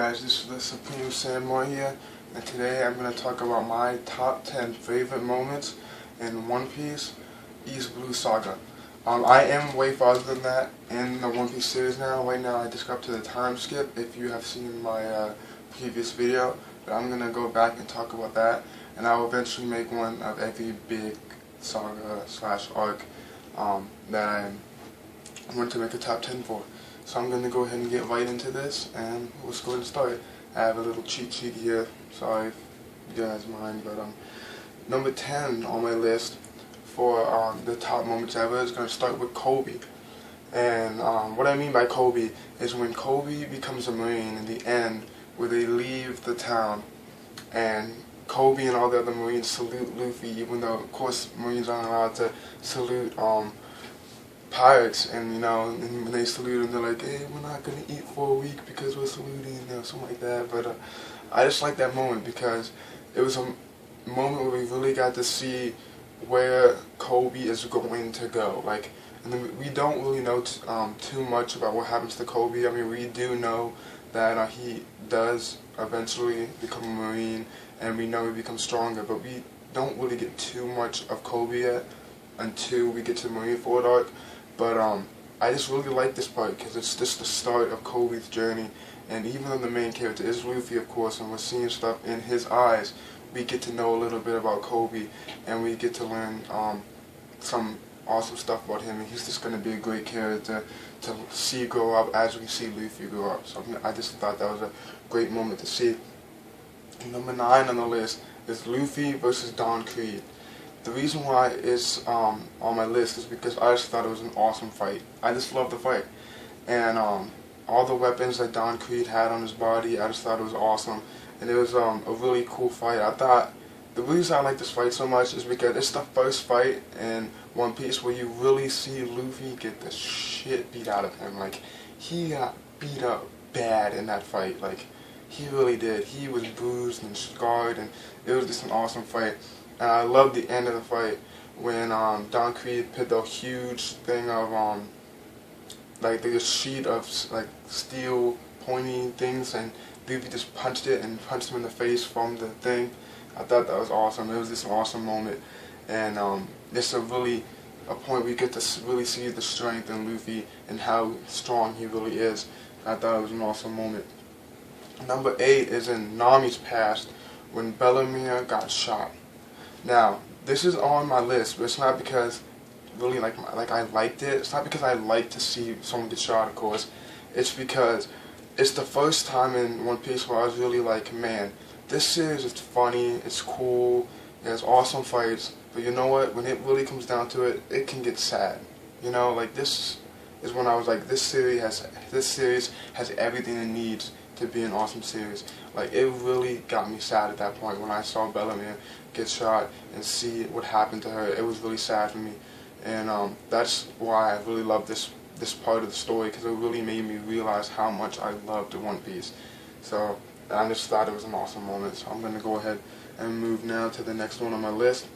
Guys, this is the Supreme Samurai here, and today I'm going to talk about my top 10 favorite moments in One Piece East Blue Saga. I am way farther than that in the One Piece series now. Right now I just got up to the time skip if you have seen my previous video, but I'm going to go back and talk about that, and I'll eventually make one of every big saga slash arc that I want to make a top 10 for. So I'm going to go ahead and get right into this, and let's go ahead and start. I have a little cheat sheet here, sorry if you guys mind, but number 10 on my list for the top moments ever is going to start with Kobe. And what I mean by Kobe is when Kobe becomes a Marine in the end, where they leave the town, and Kobe and all the other Marines salute Luffy, even though of course Marines aren't allowed to salute pirates, and you know, and when they salute them, they're like, hey, we're not gonna eat for a week because we're saluting, you know, something like that. But I just like that moment because it was a moment where we really got to see where Kobe is going to go. Like, and we don't really know too much about what happens to Kobe. I mean, we do know that he does eventually become a Marine, and we know he becomes stronger, but we don't really get too much of Kobe yet until we get to the Marineford arc. But I just really like this part because it's just the start of Kobe's journey, and even though the main character is Luffy, of course, and we're seeing stuff in his eyes, we get to know a little bit about Kobe, and we get to learn some awesome stuff about him, and he's just going to be a great character to see grow up as we see Luffy grow up. So I just thought that was a great moment to see. Number 9 on the list is Luffy versus Don Krieg. The reason why it's on my list is because I just thought it was an awesome fight. I just love the fight. And all the weapons that Don Krieg had on his body, I just thought it was awesome. And it was a really cool fight. I thought the reason I like this fight so much is because it's the first fight in One Piece where you really see Luffy get the shit beat out of him. Like, he got beat up bad in that fight. Like, he really did. He was bruised and scarred, and it was just an awesome fight. And I love the end of the fight when Don Krieg put the huge thing of like the sheet of like steel pointy things, and Luffy just punched it and punched him in the face from the thing. I thought that was awesome. It was just an awesome moment, and it's a point where you get to really see the strength in Luffy and how strong he really is. I thought it was an awesome moment. Number 8 is in Nami's past when Bellemere got shot. Now, this is on my list, but it's not because really like I liked it. It's not because I like to see someone get shot, of course. It's because it's the first time in One Piece where I was really like, man, this series is funny, it's cool, it has awesome fights, but you know what? When it really comes down to it, it can get sad. You know, like this is when I was like, this series has everything it needs to be an awesome series. Like, it really got me sad at that point when I saw Bellemere get shot and see what happened to her. It was really sad for me, and that's why I really love this part of the story, because it really made me realize how much I loved One Piece. So I just thought it was an awesome moment. So I'm going to go ahead and move now to the next one on my list,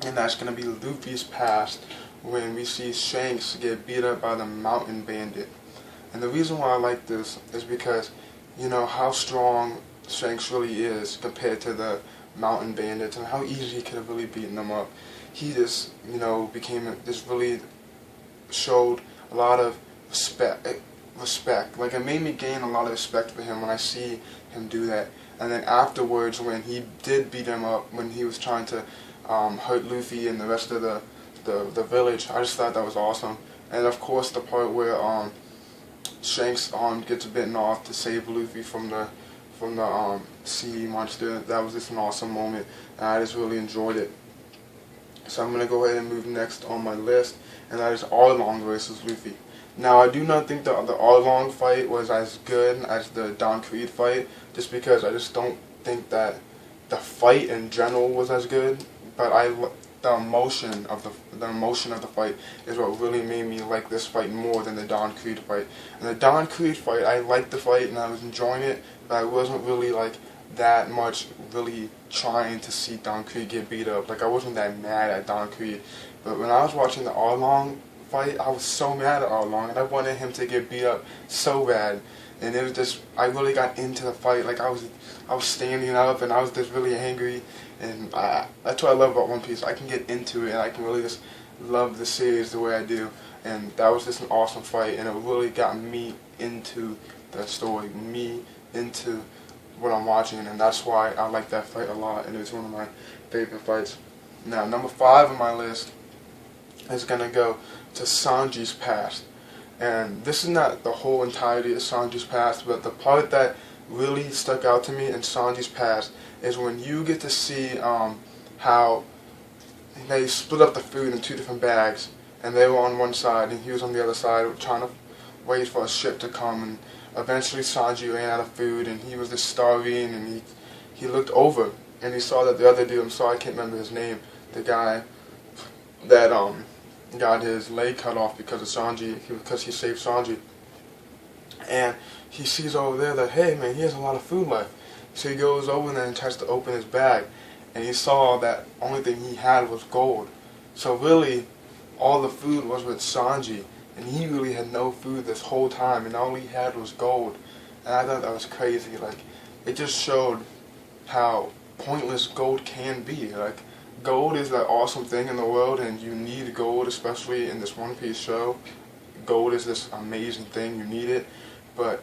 and that's going to be Luffy's past when we see Shanks get beat up by the Mountain Bandit. And the reason why I like this is because you know how strong Shanks really is compared to the Mountain Bandits, and how easy he could have really beaten them up. He just, you know, really showed a lot of respect. Like, it made me gain a lot of respect for him when I see him do that. And then afterwards, when he did beat him up, when he was trying to hurt Luffy and the rest of the village, I just thought that was awesome. And of course, the part where Shanks' arm gets bitten off to save Luffy from the sea monster, that was just an awesome moment, and I just really enjoyed it. So I'm going to go ahead and move next on my list, and that is Arlong versus Luffy. Now, I do not think the Arlong fight was as good as the Don Krieg fight, just because I just don't think that the fight in general was as good, but the emotion of the fight is what really made me like this fight more than the Don Krieg fight. And the Don Krieg fight, I liked the fight and I was enjoying it, but I wasn't really like that much really trying to see Don Krieg get beat up. Like, I wasn't that mad at Don Krieg. But when I was watching the Arlong fight, I was so mad at Arlong, and I wanted him to get beat up so bad. and it was just, I really got into the fight. Like I was standing up, and I was just really angry, and that's what I love about One Piece. I can get into it, and I can really just love the series the way I do, and that was just an awesome fight, and it really got me into the story, me into what I'm watching, and that's why I like that fight a lot, and it's one of my favorite fights. Now, number 5 on my list is going to go to Sanji's past. And this is not the whole entirety of Sanji's past, but the part that really stuck out to me in Sanji's past is when you get to see how they split up the food in 2 different bags, and they were on one side and he was on the other side trying to wait for a ship to come, and eventually Sanji ran out of food and he was just starving, and he looked over and he saw that the other dude, I'm sorry I can't remember his name, the guy that got his leg cut off because of Sanji, because he saved Sanji. And he sees over there that, hey man, he has a lot of food left. So he goes over there and tries to open his bag, and he saw that only thing he had was gold. So really, all the food was with Sanji, and he really had no food this whole time, and all he had was gold. And I thought that was crazy. Like, it just showed how pointless gold can be. Like, gold is that awesome thing in the world, and you need gold, especially in this One Piece show. Gold is this amazing thing, you need it, but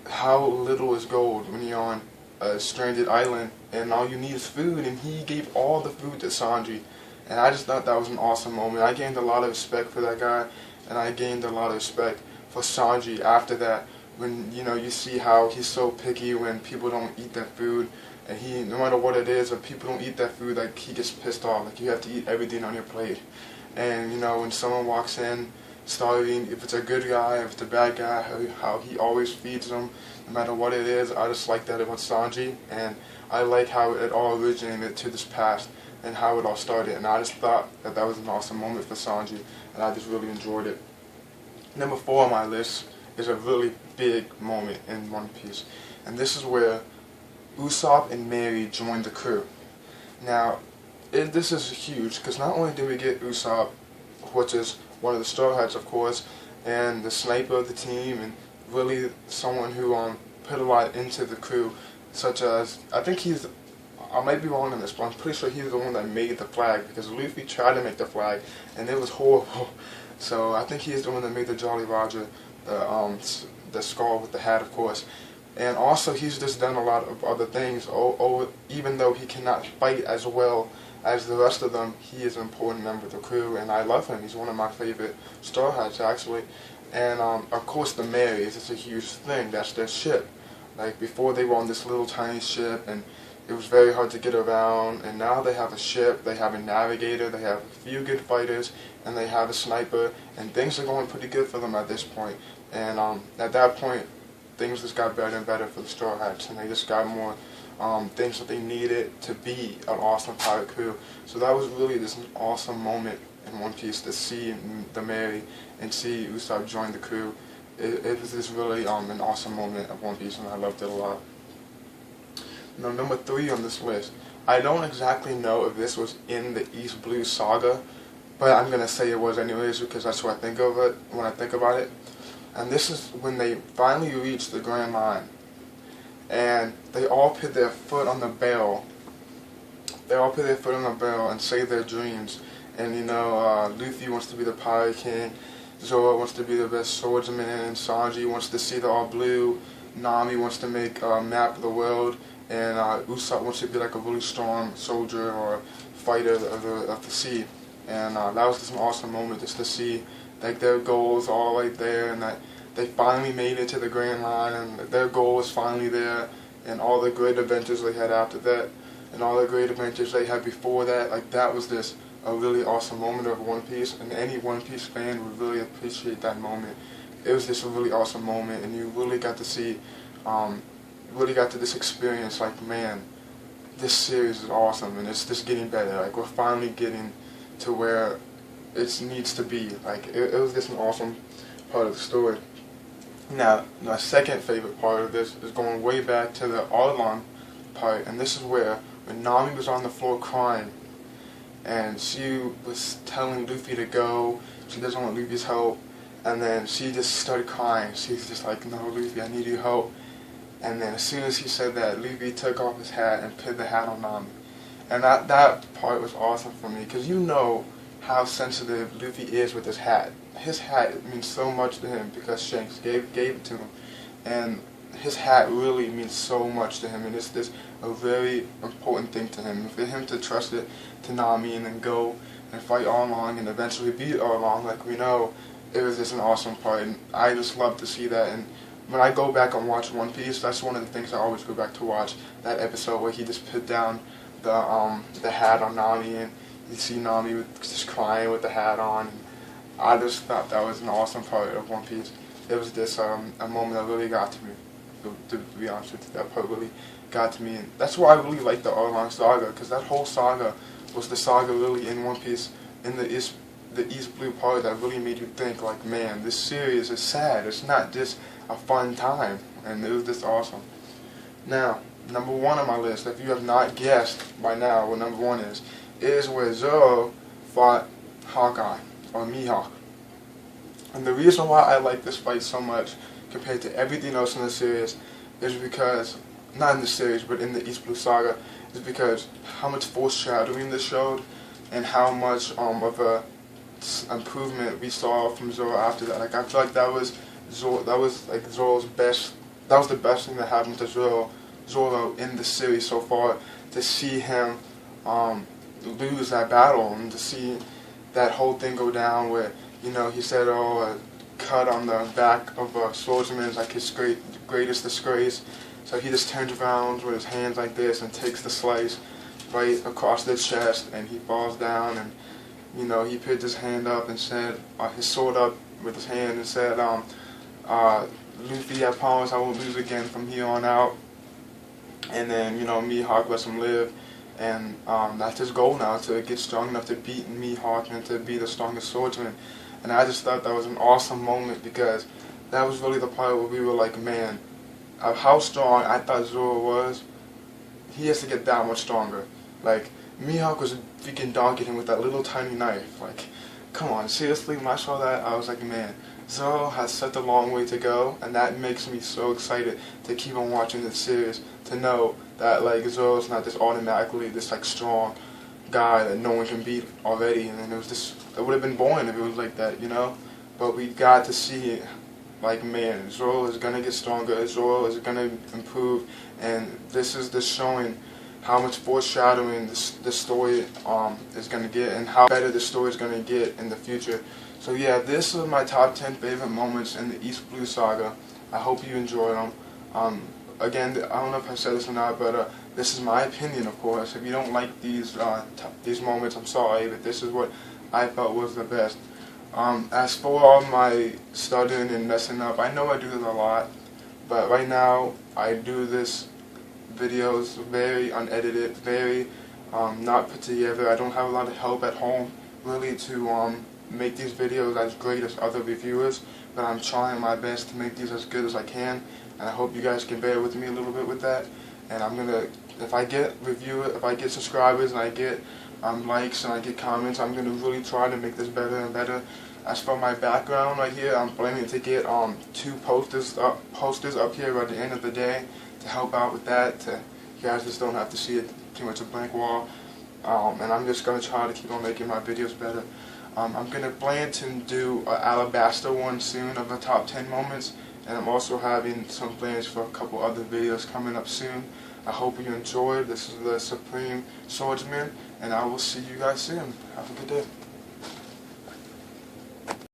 how little is gold when you're on a stranded island and all you need is food, and he gave all the food to Sanji, and I just thought that was an awesome moment. I gained a lot of respect for that guy, and I gained a lot of respect for Sanji after that, when, you know, you see how he's so picky when people don't eat that food. And he, no matter what it is, if people don't eat that food, like, he gets pissed off. Like, you have to eat everything on your plate. And, you know, when someone walks in starving, if it's a good guy, if it's a bad guy, how he always feeds them, no matter what it is. I just like that about Sanji. And I like how it all originated to this past and how it all started. And I just thought that that was an awesome moment for Sanji. And I just really enjoyed it. Number 4 on my list is a really big moment in One Piece. And this is where Usopp and Mary joined the crew. Now, this is huge, because not only did we get Usopp, which is one of the Straw Hats, of course, and the sniper of the team, and really someone who put a lot into the crew, such as, I think he's, I might be wrong on this, but I'm pretty sure he's the one that made the flag, because Luffy tried to make the flag, and it was horrible. So I think he's the one that made the Jolly Roger, the skull with the hat, of course. And also, he's just done a lot of other things. Even though he cannot fight as well as the rest of them, he is an important member of the crew, and I love him. He's one of my favorite Straw Hats, actually. And of course, the Marys, it's a huge thing. That's their ship. Like, before they were on this little tiny ship, and it was very hard to get around. And now they have a ship, they have a navigator, they have a few good fighters, and they have a sniper, and things are going pretty good for them at this point. And at that point, things just got better and better for the Straw Hats, and they just got more things that they needed to be an awesome pirate crew. So that was really just an awesome moment in One Piece, to see the Mary and see Usopp join the crew. It was just really an awesome moment of One Piece, and I loved it a lot. Now, number 3 on this list, I don't exactly know if this was in the East Blue Saga, but I'm going to say it was anyways, because that's what I think of it when I think about it. And this is when they finally reached the Grand Line, and they all put their foot on the barrel. They all put their foot on the barrel and say their dreams. And, you know, Luffy wants to be the Pirate King, Zoro wants to be the best swordsman, Sanji wants to see the all blue, Nami wants to make a map of the world, and Usopp wants to be like a really strong soldier or fighter of the sea. And that was just an awesome moment, just to see like their goals all right there, and that they finally made it to the Grand Line, and their goal was finally there, and all the great adventures they had after that, and all the great adventures they had before that. Like, that was just a really awesome moment of One Piece, and any One Piece fan would really appreciate that moment. It was just a really awesome moment, and you really got to see, really got to just experience, like, man, this series is awesome, and it's just getting better. Like, we're finally getting to where it needs to be. Like, it was just an awesome part of the story. Now, my second favorite part of this is going way back to the Arlong part, and this is where when Nami was on the floor crying, and she was telling Luffy to go, she doesn't want Luffy's help, And then she just started crying. She's just like, no, Luffy, I need your help. And then as soon as he said that, Luffy took off his hat and put the hat on Nami. And that part was awesome for me, because you know how sensitive Luffy is with his hat. His hat means so much to him because Shanks gave it to him. And his hat really means so much to him, and it's just a very important thing to him. For him to trust it to Nami and then go and fight all along and eventually beat all along like we know, it was just an awesome part, and I just love to see that. And when I go back and watch One Piece, that's one of the things I always go back to watch, that episode where he just put down the hat on Nami, and you see Nami just crying with the hat on. And I just thought that was an awesome part of One Piece. It was just a moment that really got to me. To be honest with you, that part really got to me, and that's why I really like the Arlong saga, because that whole saga was the saga really in One Piece, in the East Blue part, that really made you think like, man, this series is sad. It's not just a fun time, and it was just awesome. Now, number one on my list, if you have not guessed by now what number one is where Zoro fought Hawkeye, or Mihawk. And the reason why I like this fight so much compared to everything else in the series is because, not in the series, but in the East Blue Saga, is because how much foreshadowing this showed, and how much of a improvement we saw from Zoro after that. Like, I feel like that was like Zoro's best. That was the best thing that happened to Zoro in the series so far. To see him lose that battle, and to see that whole thing go down where, you know, he said, oh, cut on the back of a swordsman is like his greatest disgrace. So he just turns around with his hands like this and takes the slice right across the chest, and he falls down, and, you know, he picked his hand up and said, his sword up with his hand, and said, Luffy, I promise I won't lose again from here on out. And then, you know, Mihawk lets him live, and that's his goal now, to get strong enough to beat Mihawk and to be the strongest swordsman. And I just thought that was an awesome moment, because that was really the part where we were like, man, of how strong I thought Zoro was, he has to get that much stronger. Like, Mihawk was freaking donking him with that little tiny knife. Like, come on, seriously, when I saw that, I was like, man, Zoro has such a long way to go, and that makes me so excited to keep on watching this series, to know that, like, Zoro's not just automatically this, like, strong guy that no one can beat already, and then it would have been boring if it was like that, you know? But we got to see it, like, man, Zoro is going to get stronger, Zoro is going to improve, and this is just showing how much foreshadowing this story is going to get, and how better the story is going to get in the future. So yeah, this is my top 10 favorite moments in the East Blue Saga. I hope you enjoyed them. Again, I don't know if I said this or not, but this is my opinion, of course. If you don't like these moments, I'm sorry, but this is what I felt was the best. As for all my stuttering and messing up, I know I do this a lot, but right now I do this videos very unedited, very not put together. I don't have a lot of help at home really to make these videos as great as other reviewers, but I'm trying my best to make these as good as I can, and I hope you guys can bear with me a little bit with that. And I'm gonna, if I get subscribers, and I get likes, and I get comments, I'm gonna really try to make this better and better. As for my background right here, I'm planning to get 2 posters up here by the end of the day to help out with that. You guys just don't have to see it too much a blank wall. And I'm just gonna try to keep on making my videos better. I'm gonna plan to do an Alabasta one soon of the top 10 moments, and I'm also having some plans for a couple other videos coming up soon. I hope you enjoyed. This is the Supreme Swordsman, and I will see you guys soon. Have a good day.